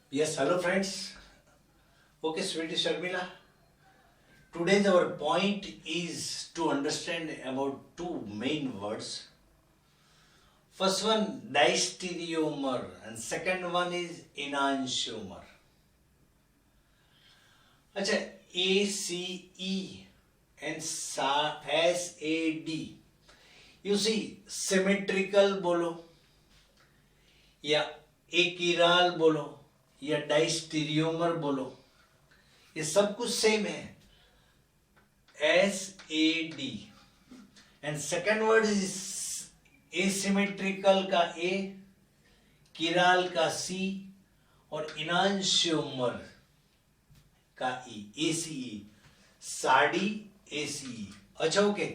Yes, hello friends. Okay, sweetie Sharmila. Today's our point is to understand about two main words. First one, diastereomer, and second one is enantiomer. अच्छा, ACE and SAD. You see, symmetrical बोलो या एकिराल बोलो या डाइस्टीरियोमर बोलो, ये सब कुछ same है. SAD and second word is asymmetrical का A, किराल का C और enantiomer का E, ACE, साडी ACE. अच्छा, okay.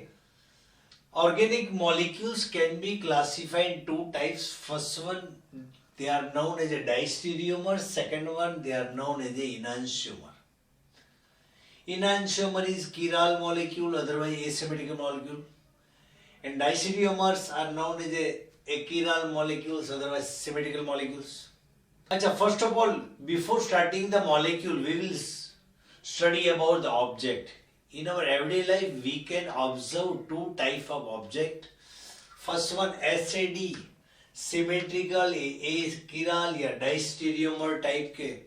Organic molecules can be classified in two types. First one, they are known as a diastereomer. Second one, they are known as a enantiomer. Enantiomer is chiral molecule, otherwise asymmetrical molecule. And diastereomers are known as a achiral molecules, otherwise symmetrical molecules. Achha, first of all, before starting the molecule, we will study about the object. In our everyday life, we can observe two types of object. First one, SAD, symmetrical, achiral या diastereomer type के.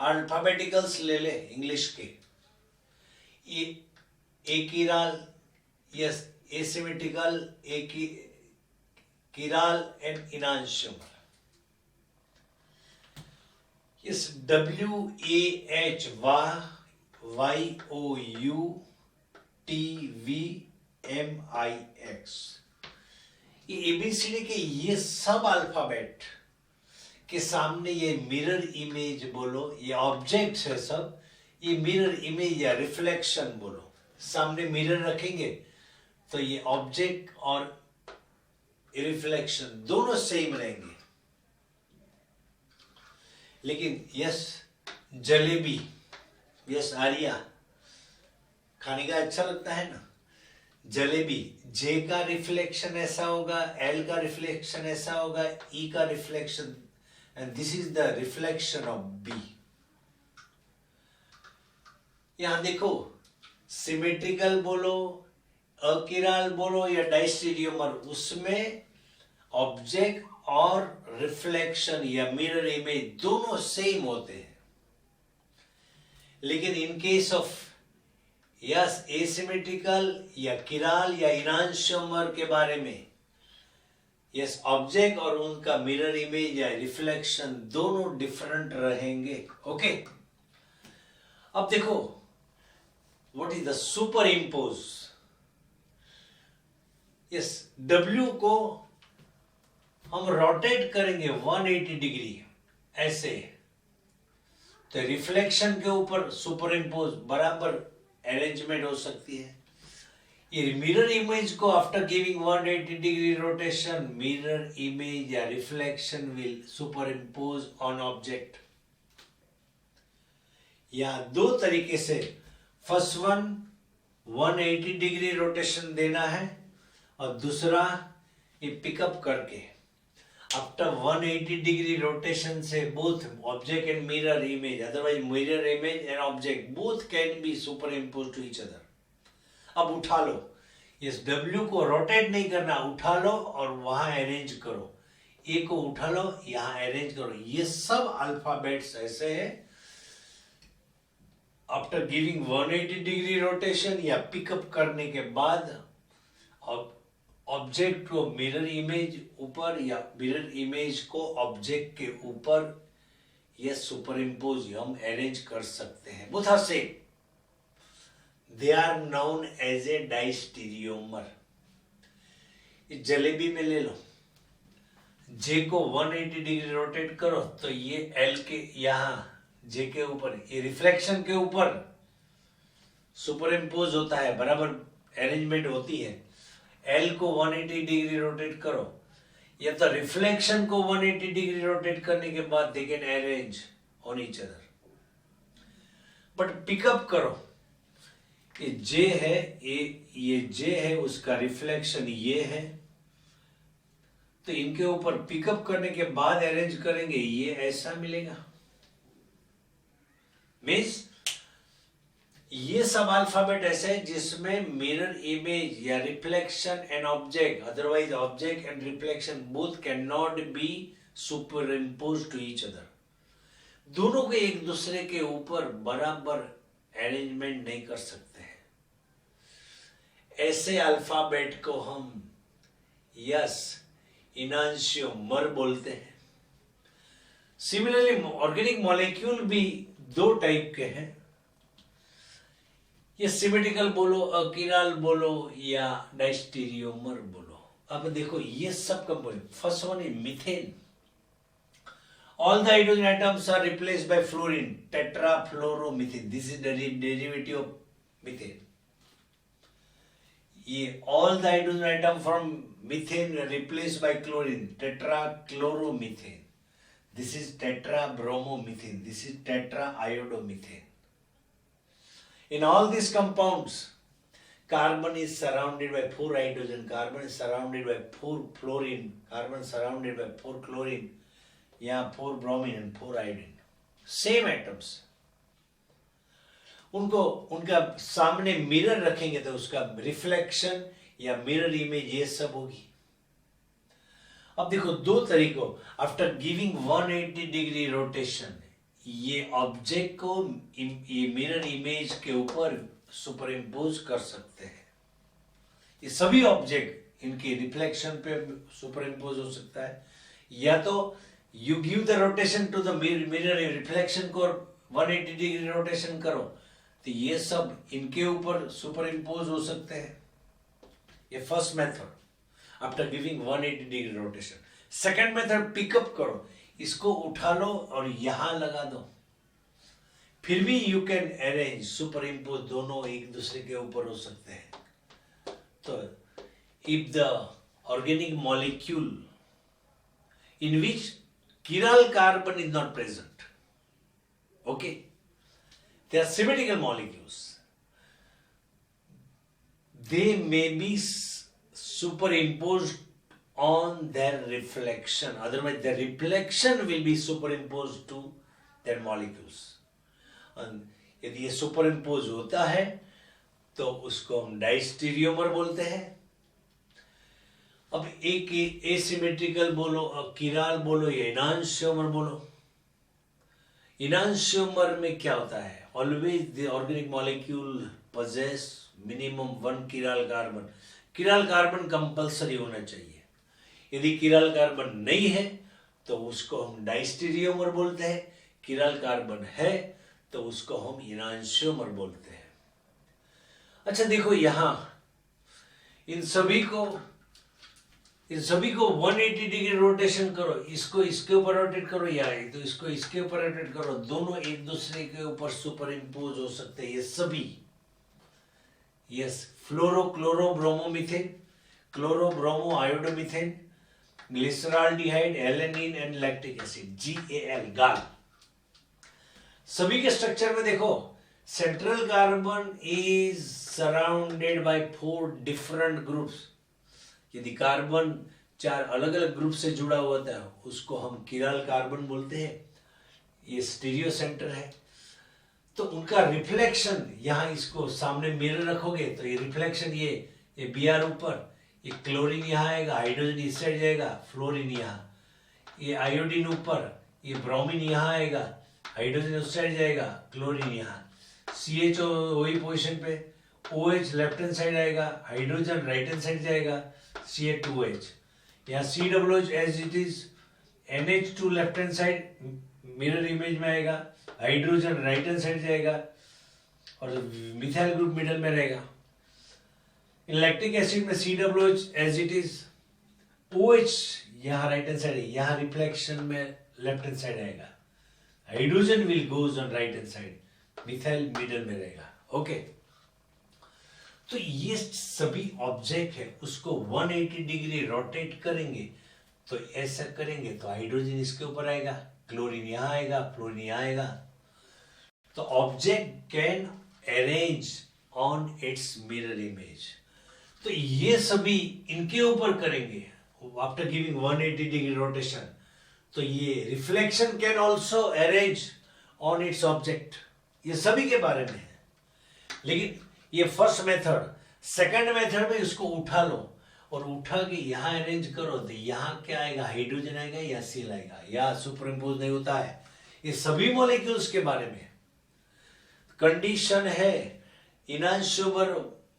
अल्फाबेटिकल्स ले ले English के. Achiral, yes, asymmetrical, chiral and enantiomer. Yes, WAH, YOUTVMIX. ये ABCD के ये सब alphabet के सामने ये मिरर इमेज बोलो, ये ऑब्जेक्ट्स है सब. ये मिरर इमेज या रिफ्लेक्शन बोलो. सामने मिरर रखेंगे तो ये ऑब्जेक्ट और रिफ्लेक्शन दोनों सेम रहेंगे. लेकिन यस, जलेबी, यस आर्या, खाने का अच्छा लगता है ना. जलेबी, जे का रिफ्लेक्शन ऐसा होगा, एल का रिफ्लेक्शन ऐसा होगा, ई का reflection, and this is the reflection of B. यहां देखो, सिमेट्रिकल बोलो, अकिराल बोलो या डाइस्टेरियोमर, उसमें ऑब्जेक्ट और रिफ्लेक्शन या मिरर इमेज दोनों सेम होते हैं. लेकिन in case of yes asymmetrical या किराल या enantiomer के बारे में, यस, ऑब्जेक्ट और उनका मिरर इमेज या रिफ्लेक्शन दोनों डिफरेंट रहेंगे. ओके, अब देखो, what is the super impose. Yes, W को हम रोटेट करेंगे 180 डिग्री ऐसे, तो रिफ्लेक्शन के ऊपर सुपर इम्पोज बराबर अरेंजमेंट हो सकती है. ये मिरर इमेज को after giving 180 degree rotation, mirror image या reflection will superimpose on object. या दो तरीके से, फर्स्ट वन 180 डिग्री रोटेशन देना है और दूसरा ये पिकअप करके आफ्टर 180 डिग्री रोटेशन से both object and mirror image, otherwise mirror image and object both can be superimpose to each other. अब उठा लो, इस W को रोटेट नहीं करना, उठा लो और वहां अरेंज करो. ए को उठा लो, यहां अरेंज करो. ये सब अल्फाबेट्स ऐसे हैं. आफ्टर गिविंग 180 डिग्री रोटेशन या पिकअप करने के बाद ऑब्जेक्ट को मिरर इमेज ऊपर या मिरर इमेज को ऑब्जेक्ट के ऊपर ये सुपर इम्पोज हम अरेंज कर सकते हैं. Both are same. They are known as a diastereomer. Jalebi में ले लो, जे को 180 डिग्री रोटेट करो तो ये एल के यहां जे के ऊपर, ये रिफ्लेक्शन के ऊपर सुपर इम्पोज होता है, बराबर अरेंजमेंट होती है. एल को 180 डिग्री रोटेट करो या तो रिफ्लेक्शन को 180 डिग्री रोटेट करने के बाद they can arrange on each other. But pickup करो, ये जे है, ये जे है, उसका रिफ्लेक्शन ये है, तो इनके ऊपर पिकअप करने के बाद अरेंज करेंगे, ये ऐसा मिलेगा। मीन्स ये सब अल्फाबेट ऐसे है जिसमें मिरर इमेज या reflection and object, otherwise object and reflection both can not be superimpose to each other. दोनों को एक दूसरे के ऊपर बराबर अरेंजमेंट नहीं कर सकते हैं। ऐसे अल्फाबेट को हम यस इनांशियोमर बोलते हैं। सिमिलरली ऑर्गेनिक मॉलिक्यूल भी दो टाइप के हैं, ये सिमेट्रिकल बोलो, अकिराल बोलो या डायस्टीरियोमर बोलो। अब देखो ये सब component, first one is methane. All the hydrogen atoms are replaced by fluorine, tetrafluoromethane. This is the derivative of methane. ये all the hydrogen atom from methane replaced by chlorine, tetrachloromethane. This is tetrabromomethane. This is tetraiodomethane. In all these compounds, carbon is surrounded by 4 hydrogen, carbon is surrounded by 4 fluorine, carbon is surrounded by 4 chlorine, यहाँ 4 bromine and 4 iodine, same atoms. उनको उनका सामने mirror रखेंगे तो उसका reflection या mirror image ये सब होगी। अब देखो दो तरीकों, आफ्टर गिविंग 180 डिग्री रोटेशन ये ऑब्जेक्ट को ये मिरर इमेज के ऊपर सुपर इम्पोज कर सकते हैं। ये सभी ऑब्जेक्ट इनके रिफ्लेक्शन पे सुपर इम्पोज हो सकता है, या तो you give the rotation to the mirror, reflection को 180 डिग्री रोटेशन करो तो ये सब इनके ऊपर सुपर इम्पोज हो सकते हैं। ये first method after giving 180 degree rotation. Second method pickup करो, इसको उठा लो और यहां लगा दो, फिर भी you can arrange super impose, दोनों एक दूसरे के ऊपर हो सकते हैं। तो if the organic molecule in which chiral carbon is not present, okay, they are symmetrical molecules, they may be superimposed on their reflection, otherwise their reflection will be superimposed to their molecules, and यदि ये superimpose होता है तो उसको हम diastereomer बोलते हैं। अब एक एसिमेट्रिकल बोलो, किराल बोलो या इनांशियोमर बोलो। इनांशियोमर में क्या होता है, always the organic molecule possess minimum 1 chiral carbon. Chiral carbon compulsory होना चाहिए, यदि किराल कार्बन नहीं है तो उसको हम डायस्टीरियोमर बोलते हैं, किराल कार्बन है तो उसको हम इनांशियोमर बोलते हैं। अच्छा देखो यहां इन सभी को 180 डिग्री रोटेशन करो, इसको इसके ऊपर रोटेट करो या तो इसको इसके ऊपर रोटेट करो, दोनों एक दूसरे के ऊपर सुपर इम्पोज हो सकते हैं ये सभी। Yes, fluoro chloro bromomethane, chloro bromo iodomethane, glyceraldehyde, alanine and lactic acid, GAL, GAL. सभी के स्ट्रक्चर में देखो, central carbon is surrounded by 4 different groups. यदि कार्बन 4 अलग अलग ग्रुप से जुड़ा हुआ था उसको हम किराल कार्बन बोलते हैं। ये स्टीरियो सेंटर है, तो उनका रिफ्लेक्शन यहाँ, इसको सामने मिरर रखोगे तो ये रिफ्लेक्शन ये Br ऊपर, ये क्लोरीन यहाँ आएगा, हाइड्रोजन इस साइड जाएगा, फ्लोरीन यहाँ, ये आयोडीन ऊपर, ये ब्रोमीन यहाँ आएगा, हाइड्रोजन उस साइड जाएगा, क्लोरीन यहाँ, CHO वही पोजिशन पे, OH लेफ्ट हैंड साइड आएगा, हाइड्रोजन राइट हैंड साइड जाएगा, Ca2H, यहाँ COOH as it is, NH2 left hand side mirror image में आएगा, हाइड्रोजन राइट हैंड साइड जाएगा और मिथाइल ग्रुप मिडल में रहेगा। इन लैक्टिक एसिड में COOH as it is, OH यहाँ राइट हैंड साइड है, यहाँ रिफ्लेक्शन में लेफ्ट हैंड साइड आएगा, hydrogen will goes on right hand side, methyl middle में रहेगा। ओके, तो ये सभी ऑब्जेक्ट है, उसको 180 डिग्री रोटेट करेंगे तो ऐसा करेंगे तो हाइड्रोजन इसके ऊपर आएगा, क्लोरीन यहाँ आएगा, फ्लोरीन यहाँ आएगा, तो object can arrange on it's mirror image. तो ये सभी इनके ऊपर करेंगे आफ्टर गिविंग 180 डिग्री रोटेशन, तो ये reflection can also arrange on its object, ये सभी के बारे में है। लेकिन ये फर्स्ट मेथड, सेकंड मेथड में इसको उठा लो और उठा के यहाँ अरेंज करो, तो यहाँ क्या आएगा, हाइड्रोजन आएगा या सील आएगा, या सुपर इम्पोज नहीं होता है। ये सभी मॉलिक्यूल्स के बारे में कंडीशन है। इनांशोमर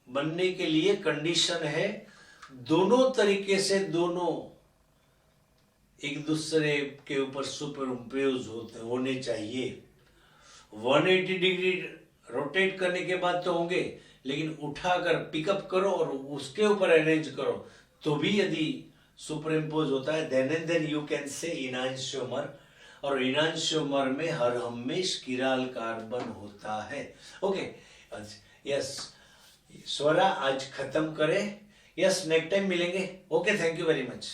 बनने के लिए कंडीशन है दोनों तरीके से दोनों एक दूसरे के ऊपर सुपर इम्पोज होने चाहिए। 180 डिग्री रोटेट करने के बाद तो होंगे, लेकिन उठाकर पिकअप करो और उसके ऊपर अरेंज करो तो भी यदि सुपर इम्पोज होता है, then and then you can say enantiomer. और इनांशोमर में हर हमेश किराल कार्बन होता है। ओके, यस स्वरा आज खत्म करें। यस, नेक्स्ट टाइम मिलेंगे। Okay, thank you very much.